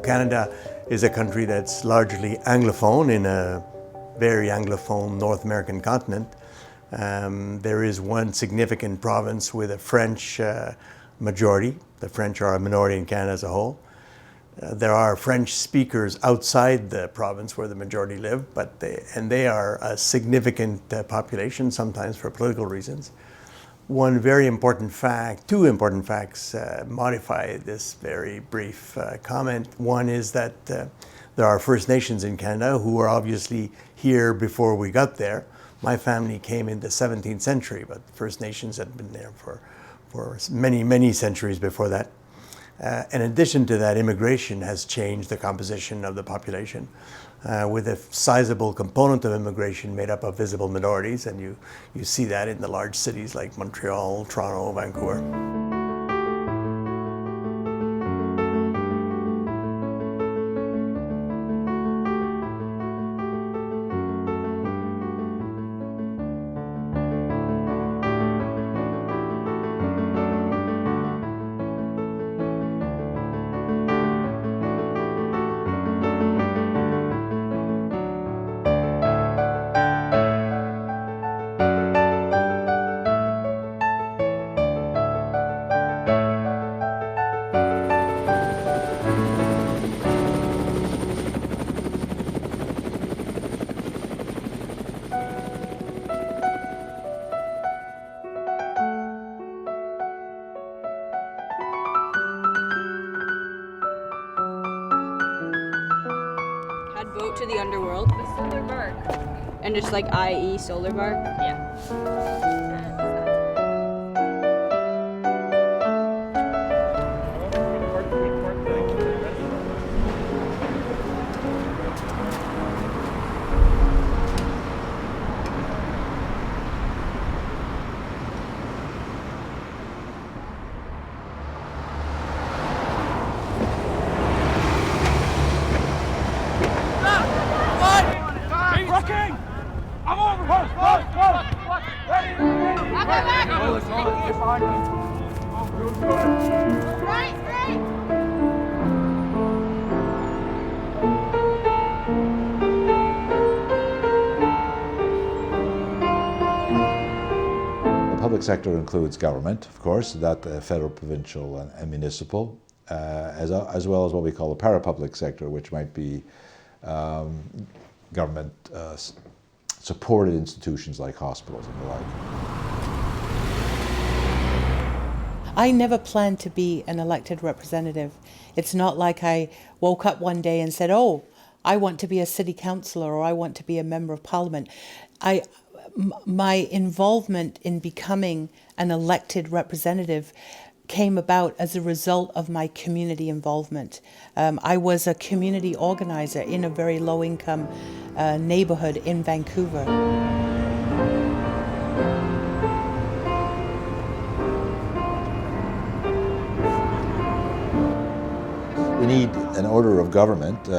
Canada is a country that's largely Anglophone in a very Anglophone North American continent. There is one significant province with a French majority. The French are a minority in Canada as a whole. There are French speakers outside the province where the majority live, but they are a significant population, sometimes for political reasons. One very important fact, two important facts modify this very brief comment. One is that there are First Nations in Canada who were obviously here before we got there. My family came in the 17th century, but First Nations had been there for many, many centuries before that. In addition to that, immigration has changed the composition of the population with a sizable component of immigration made up of visible minorities, and you see that in the large cities like Montreal, Toronto, Vancouver. Vote to the underworld. The solar bark. And just like i.e. solar bark? Yeah. The public sector includes government, of course, that federal, provincial, and municipal, as well as what we call the parapublic sector, which might be government supported institutions like hospitals and the like. I never planned to be an elected representative. It's not like I woke up one day and said, oh, I want to be a city councillor or I want to be a member of parliament. My involvement in becoming an elected representative came about as a result of my community involvement. I was a community organizer in a very low-income neighborhood in Vancouver. We need an order of government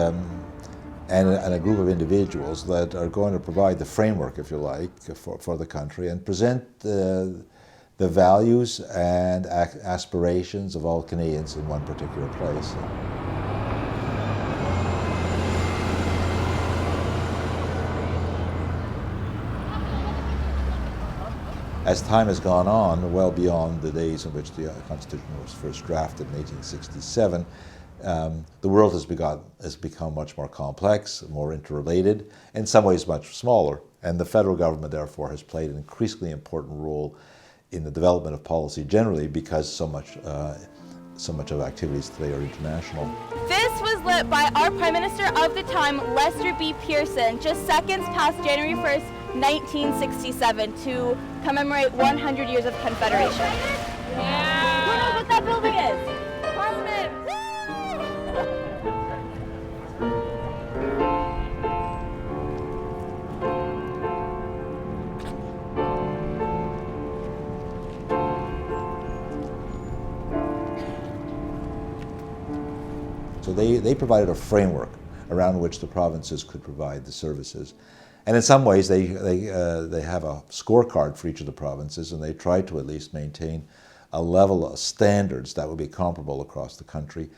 and a group of individuals that are going to provide the framework, if you like, for the country and present the values and aspirations of all Canadians in one particular place. As time has gone on, well beyond the days in which the Constitution was first drafted in 1867, the world has become much more complex, more interrelated, in some ways much smaller, and the federal government therefore has played an increasingly important role in the development of policy generally because so much of activities today are international. This was lit by our Prime Minister of the time, Lester B. Pearson, just seconds past January 1st, 1967, to commemorate 100 years of Confederation. Yeah. Who knows what that building is? Parliament! So they provided a framework around which the provinces could provide the services. And in some ways they have a scorecard for each of the provinces, and they try to at least maintain a level of standards that would be comparable across the country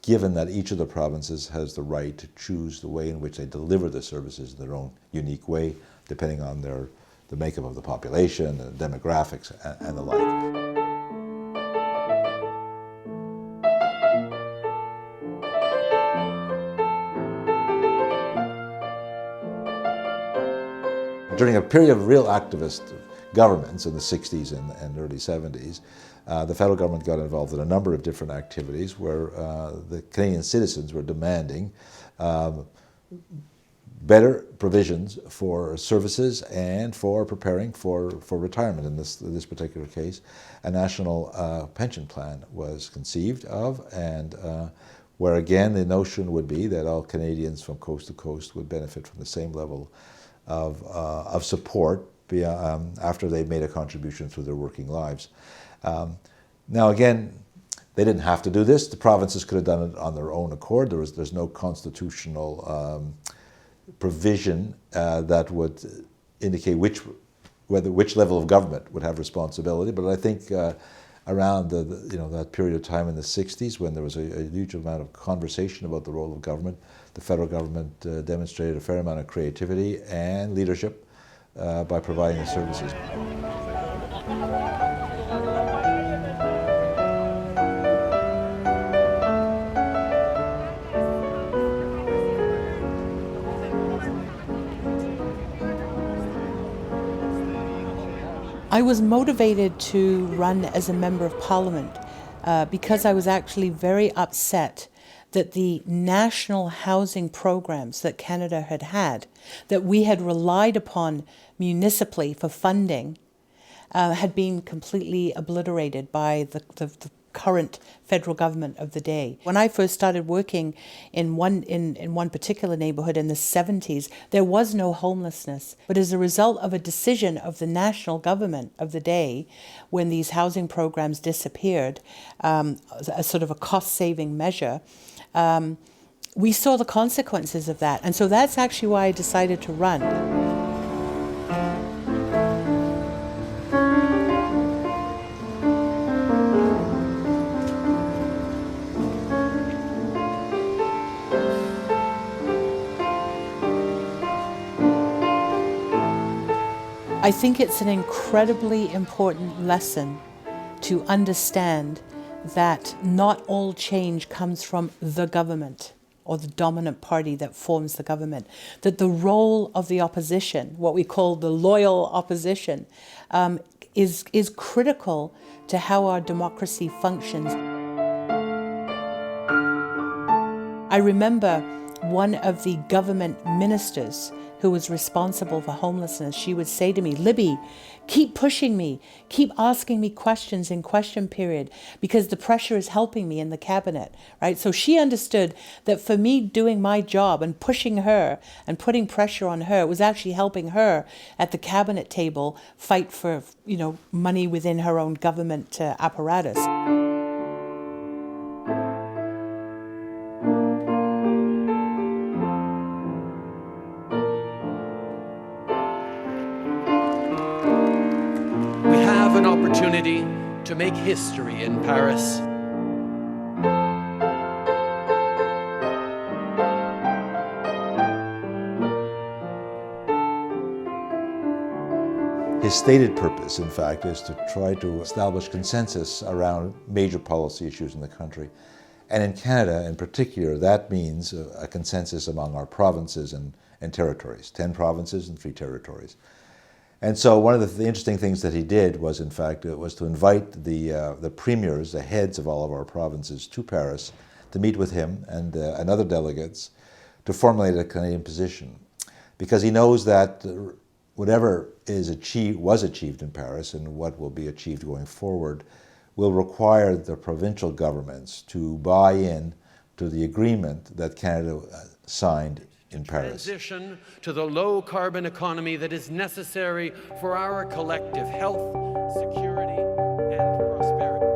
given that each of the provinces has the right to choose the way in which they deliver the services in their own unique way, depending on the makeup of the population, the demographics, and the like. During a period of real activist governments in the 60s and early 70s, the federal government got involved in a number of different activities where the Canadian citizens were demanding better provisions for services and for preparing for retirement. In this particular case, a national pension plan was conceived of, and where again the notion would be that all Canadians from coast to coast would benefit from the same level of support after they've made a contribution through their working lives. Now again, they didn't have to do this. The provinces could have done it on their own accord. There's no constitutional provision that would indicate which level of government would have responsibility. But I think around that period of time in the 60s, when there was a huge amount of conversation about the role of government, the federal government demonstrated a fair amount of creativity and leadership by providing the services. I was motivated to run as a member of parliament because I was actually very upset that the national housing programs that Canada had, that we had relied upon municipally for funding, had been completely obliterated by the current federal government of the day. When I first started working in one particular neighborhood in the 70s, there was no homelessness. But as a result of a decision of the national government of the day, when these housing programs disappeared, a sort of a cost-saving measure, we saw the consequences of that. And so that's actually why I decided to run. I think it's an incredibly important lesson to understand that not all change comes from the government or the dominant party that forms the government, that the role of the opposition, what we call the loyal opposition, is critical to how our democracy functions. I remember one of the government ministers who was responsible for homelessness, she would say to me, "Libby, keep pushing me, keep asking me questions in question period, because the pressure is helping me in the cabinet," right? So she understood that for me doing my job and pushing her and putting pressure on her was actually helping her at the cabinet table fight for, money within her own government apparatus. An opportunity to make history in Paris. His stated purpose, in fact, is to try to establish consensus around major policy issues in the country. And in Canada, in particular, that means a consensus among our provinces and territories, 10 provinces and 3 territories. And so one of the interesting things that he did was, in fact, was to invite the premiers, the heads of all of our provinces, to Paris to meet with him and other delegates to formulate a Canadian position. Because he knows that whatever was achieved in Paris and what will be achieved going forward will require the provincial governments to buy in to the agreement that Canada signed in Paris. Transition to the low-carbon economy that is necessary for our collective health, security, and prosperity.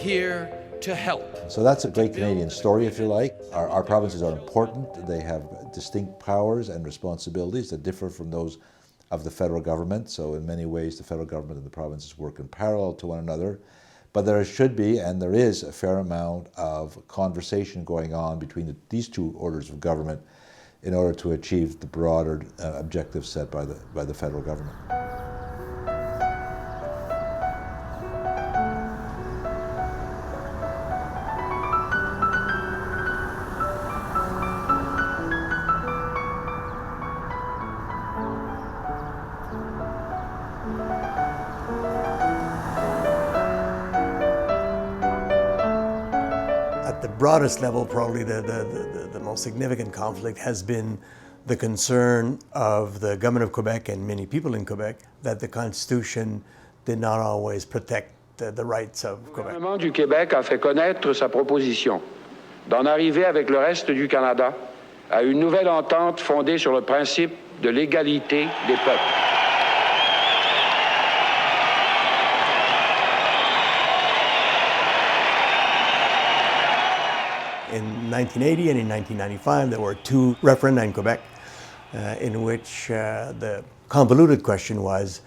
here to help. So that's a great Canadian story, if you like. Our provinces are important. They have distinct powers and responsibilities that differ from those of the federal government. So in many ways, the federal government and the provinces work in parallel to one another. But there should be, and there is, a fair amount of conversation going on between these two orders of government in order to achieve the broader objectives set by the federal government. At the broadest level, probably the most significant conflict has been the concern of the government of Quebec and many people in Quebec that the Constitution did not always protect the rights of Quebec. Le gouvernement du Québec a fait connaître sa proposition d'en arriver avec le reste du Canada à une nouvelle entente fondée sur le principe de l'égalité des peuples. In 1980 and in 1995, there were two referenda in Quebec in which the convoluted question was,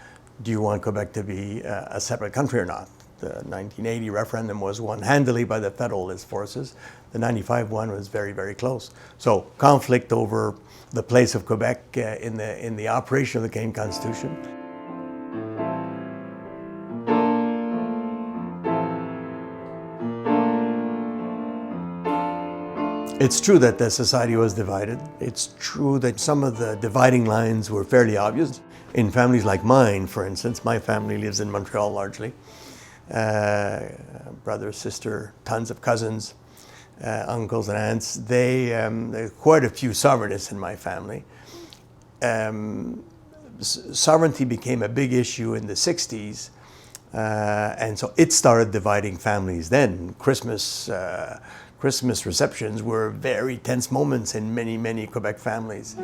do you want Quebec to be a separate country or not? The 1980 referendum was won handily by the Federalist forces. The 95 one was very, very close. So conflict over the place of Quebec in the operation of the Canadian Constitution. It's true that the society was divided. It's true that some of the dividing lines were fairly obvious. In families like mine, for instance, my family lives in Montreal largely. Brother, sister, tons of cousins, uncles and aunts. There are quite a few sovereigntists in my family. Sovereignty became a big issue in the 60s. And so it started dividing families then. Christmas receptions were very tense moments in many, many Quebec families.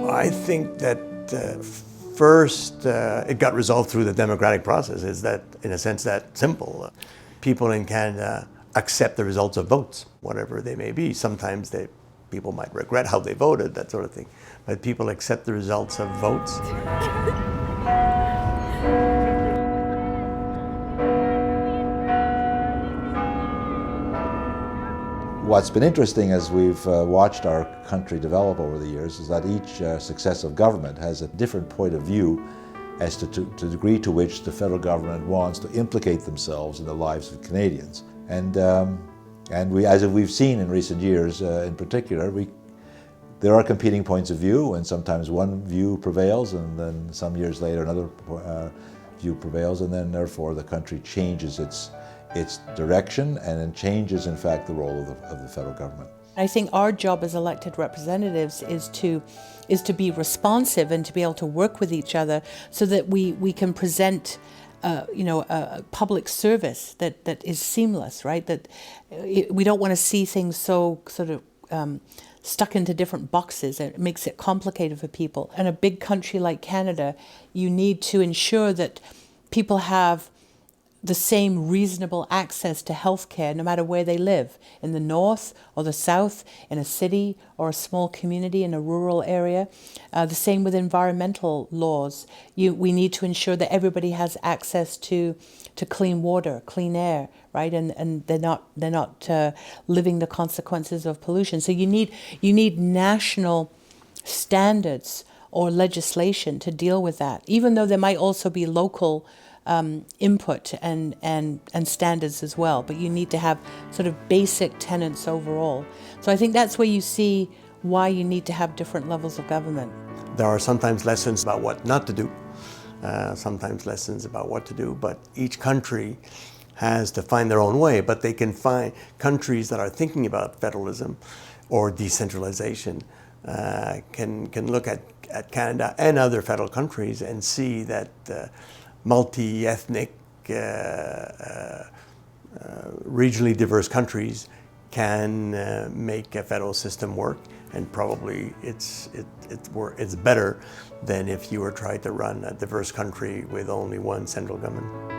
I think that first it got resolved through the democratic process. Is that, in a sense, that simple? People in Canada accept the results of votes, whatever they may be. Sometimes people might regret how they voted, that sort of thing. But people accept the results of votes. What's been interesting as we've watched our country develop over the years is that each successive government has a different point of view as to the degree to which the federal government wants to implicate themselves in the lives of Canadians. And as we've seen in recent years, in particular, there are competing points of view, and sometimes one view prevails, and then some years later another view prevails, and then therefore the country changes its direction, and then changes, in fact, the role of the federal government. I think our job as elected representatives is to be responsive and to be able to work with each other so that we can present a public service that is seamless, right? That we don't want to see things so sort of stuck into different boxes. It makes it complicated for people. In a big country like Canada, you need to ensure that people have the same reasonable access to healthcare no matter where they live, in the north or the south, in a city or a small community in a rural area. The same with environmental laws. We need to ensure that everybody has access to clean water, clean air, right? And they're not living the consequences of pollution. So you need national standards or legislation to deal with that, even though there might also be local input and standards as well, but you need to have sort of basic tenets overall. So I think that's where you see why you need to have different levels of government. There are sometimes lessons about what not to do, sometimes lessons about what to do, but each country has to find their own way, but they can find countries that are thinking about federalism or decentralization can look at Canada and other federal countries and see that multi-ethnic, regionally diverse countries can make a federal system work, and probably it's better than if you were trying to run a diverse country with only one central government.